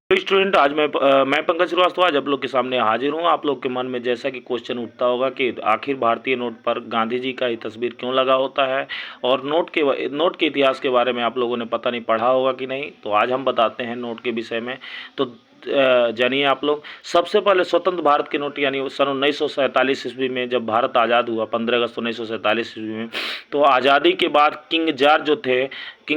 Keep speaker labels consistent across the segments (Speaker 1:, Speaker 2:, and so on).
Speaker 1: Student आज मैं पंकज श्रीवास्तव आज आप लोग के सामने हाजिर हूँ। आप लोग के मन में जैसा कि क्वेश्चन उठता होगा कि आखिर भारतीय नोट पर गांधी जी का ही तस्वीर क्यों लगा होता है और नोट के इतिहास के बारे में आप लोगों ने पता नहीं पढ़ा होगा कि नहीं, तो आज हम बताते हैं नोट के विषय में। तो जानिए आप लोग। सबसे पहले स्वतंत्र भारत के नोट यानी सन 1947 ईस्वी में जब भारत आज़ाद हुआ 15 अगस्त 1947 ईस्वी में, तो आज़ादी के बाद किंग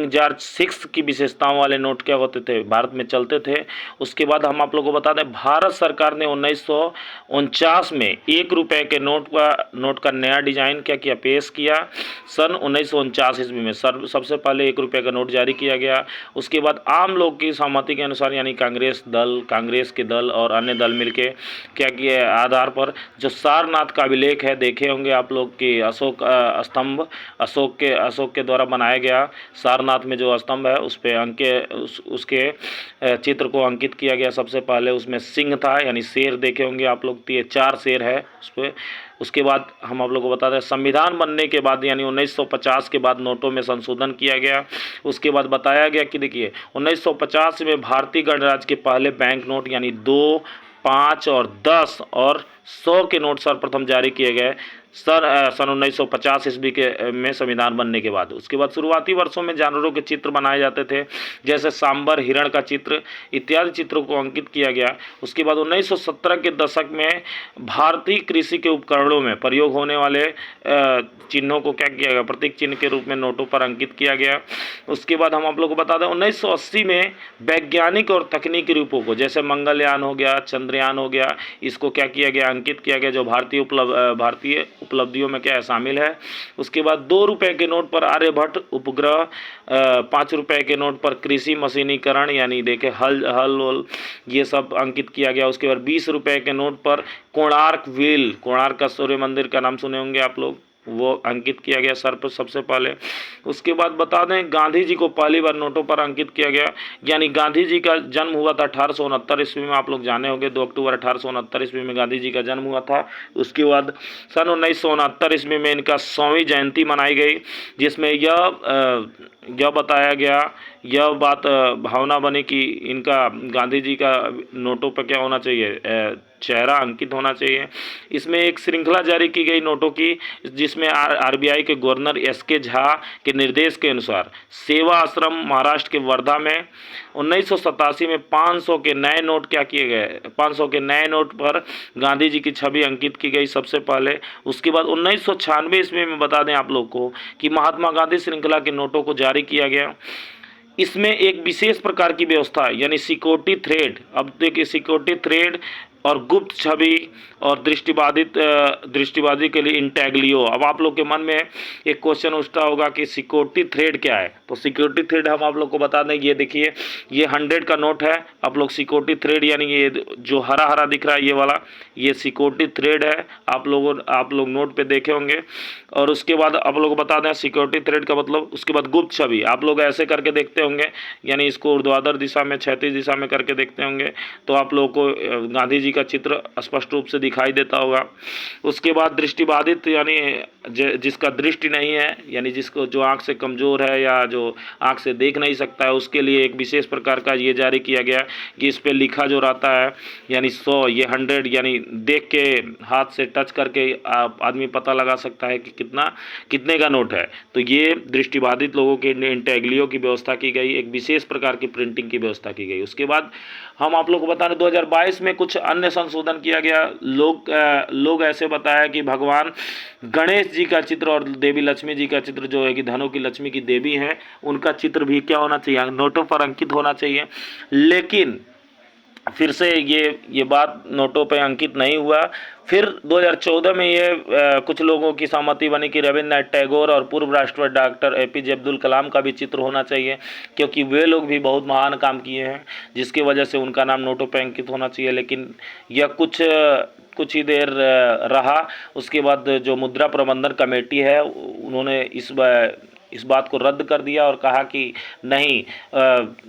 Speaker 1: जॉर्ज सिक्स की विशेषताओं वाले नोट क्या होते थे, भारत में चलते थे। उसके बाद हम आप लोगों को बता दें, भारत सरकार ने 1949 में ₹1 के नोट का नया डिजाइन क्या किया, पेश किया। सन 1949 ईस्वी में सबसे पहले ₹1 का नोट जारी किया गया। उसके बाद आम लोग की सहमति के अनुसार यानी कांग्रेस के दल और अन्य दल मिलके क्या किए, आधार पर जो सारनाथ का अभिलेख है, देखे होंगे आप लोग कि अशोक स्तंभ अशोक के द्वारा बनाया गया सारनाथ में जो स्तंभ है उस पे उसके चित्र को अंकित किया गया। सबसे पहले उसमें सिंह था यानी शेर, देखे होंगे आप लोग, 4 शेर है उस पर। उसके बाद हम आप लोग को बता दें, संविधान बनने के बाद यानी 1950 के बाद नोटों में संशोधन किया गया। उसके बाद बताया गया कि देखिए 1950 में भारतीय गणराज्य के पहले बैंक नोट यानी 2, 5 और 10 और 100 के नोट सर्वप्रथम जारी किए गए सन 1950 ईस्वी के में संविधान बनने के बाद। उसके बाद शुरुआती वर्षों में जानवरों के चित्र बनाए जाते थे, जैसे सांबर, हिरण का चित्र इत्यादि चित्रों को अंकित किया गया। उसके बाद 1970 के दशक में भारतीय कृषि के उपकरणों में प्रयोग होने वाले चिन्हों को क्या किया गया, प्रतीक चिन्ह के रूप में नोटों पर अंकित किया गया। उसके बाद हम आप लोग को बता दें 1980 में वैज्ञानिक और तकनीकी रूपों को, जैसे मंगलयान हो गया, चंद्रयान हो गया, इसको क्या किया गया, अंकित किया गया, जो भारतीय उपलब्धियों में क्या है, शामिल है। उसके बाद ₹2 के नोट पर आर्यभट्ट उपग्रह, ₹5 के नोट पर कृषि मशीनीकरण यानी देखे हल ये सब अंकित किया गया। उसके बाद ₹20 के नोट पर कोणार्क का सूर्य मंदिर का नाम सुने होंगे आप लोग, वो अंकित किया गया सबसे पहले। उसके बाद बता दें, गांधी जी को पहली बार नोटों पर अंकित किया गया, यानी गांधी जी का जन्म हुआ था 1869 ईस्वी में, आप लोग जाने होंगे 2 अक्टूबर 1869 ईस्वी में गांधी जी का जन्म हुआ था। उसके बाद सन 1969 ईस्वी में इनका 100वीं जयंती मनाई गई, जिसमें यह बताया गया, यह बात भावना बनी कि इनका गांधी जी का नोटों पर क्या होना चाहिए, चेहरा अंकित होना चाहिए। इसमें एक श्रृंखला जारी की गई नोटों की, जिसमें आरबीआई के गवर्नर एसके झा के निर्देश के अनुसार सेवा आश्रम महाराष्ट्र के वर्धा में 1987 में 500 के नए नोट क्या किए गए, 500 के नए नोट पर गांधी जी की छवि अंकित की गई सबसे पहले। उसके बाद 1996 ईस्वी में बता दें आप लोग को कि महात्मा गांधी श्रृंखला के नोटों को जारी किया गया। इसमें एक विशेष प्रकार की व्यवस्था यानी सिक्योरिटी थ्रेड, अब देखिए सिक्योरिटी थ्रेड और गुप्त छवि और दृष्टिबाधित के लिए इंटैग्लियो। अब आप लोग के मन में एक क्वेश्चन उठता होगा कि सिक्योरिटी थ्रेड क्या है, तो सिक्योरिटी थ्रेड हम आप लोग को बता दें, ये देखिए ये 100 का नोट है, आप लोग सिक्योरिटी थ्रेड यानी ये जो हरा हरा दिख रहा है ये वाला, ये सिक्योरिटी थ्रेड है, आप लोग नोट पे देखे होंगे। और उसके बाद आप लोग को बता दें सिक्योरिटी थ्रेड का मतलब। उसके बाद गुप्त छवि, आप लोग ऐसे करके देखते होंगे, यानी इसको ऊर्ध्वाधर दिशा में, क्षैतिज दिशा में करके देखते होंगे, तो आप लोग को गांधी जी का चित्र स्पष्ट रूप से दिखाई देता होगा। उसके बाद दृष्टिबाधित यानी जिसका दृष्टि नहीं है, यानी जिसको जो आंख से कमज़ोर है या जो आंख से देख नहीं सकता है, उसके लिए एक विशेष प्रकार का ये जारी किया गया कि इस पे लिखा जो रहता है यानी 100, ये 100 यानी देख के हाथ से टच करके आदमी पता लगा सकता है कि कितने का नोट है। तो ये दृष्टिबाधित लोगों के इंटेग्लियो की व्यवस्था की गई, एक विशेष प्रकार की प्रिंटिंग की व्यवस्था की गई। उसके बाद हम आप लोग को बता दें 2022 में कुछ अन्य संशोधन किया गया। लोग ऐसे बताया कि भगवान गणेश जी का चित्र और देवी लक्ष्मी जी का चित्र, जो है कि धनों की लक्ष्मी की देवी हैं, उनका चित्र भी क्या होना चाहिए, नोटों पर अंकित होना चाहिए। लेकिन फिर से ये बात नोटों पे अंकित नहीं हुआ। फिर 2014 में ये कुछ लोगों की सहमति बनी कि रविन्द्रनाथ टैगोर और पूर्व राष्ट्रपति डॉक्टर एपीजे अब्दुल कलाम का भी चित्र होना चाहिए, क्योंकि वे लोग भी बहुत महान काम किए हैं, जिसकी वजह से उनका नाम नोटों पे अंकित होना चाहिए। लेकिन यह कुछ ही देर रहा। उसके बाद जो मुद्रा प्रबंधन कमेटी है, उन्होंने इस बात को रद्द कर दिया और कहा कि नहीं,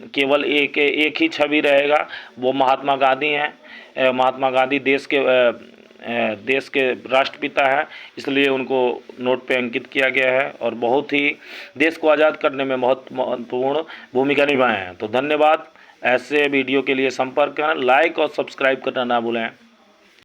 Speaker 1: केवल एक ही छवि रहेगा, वो महात्मा गांधी हैं। महात्मा गांधी देश के राष्ट्रपिता हैं, इसलिए उनको नोट पे अंकित किया गया है और बहुत ही देश को आज़ाद करने में महत्वपूर्ण भूमिका निभाए हैं। तो धन्यवाद। ऐसे वीडियो के लिए संपर्क करें, लाइक और सब्सक्राइब करना ना भूलें।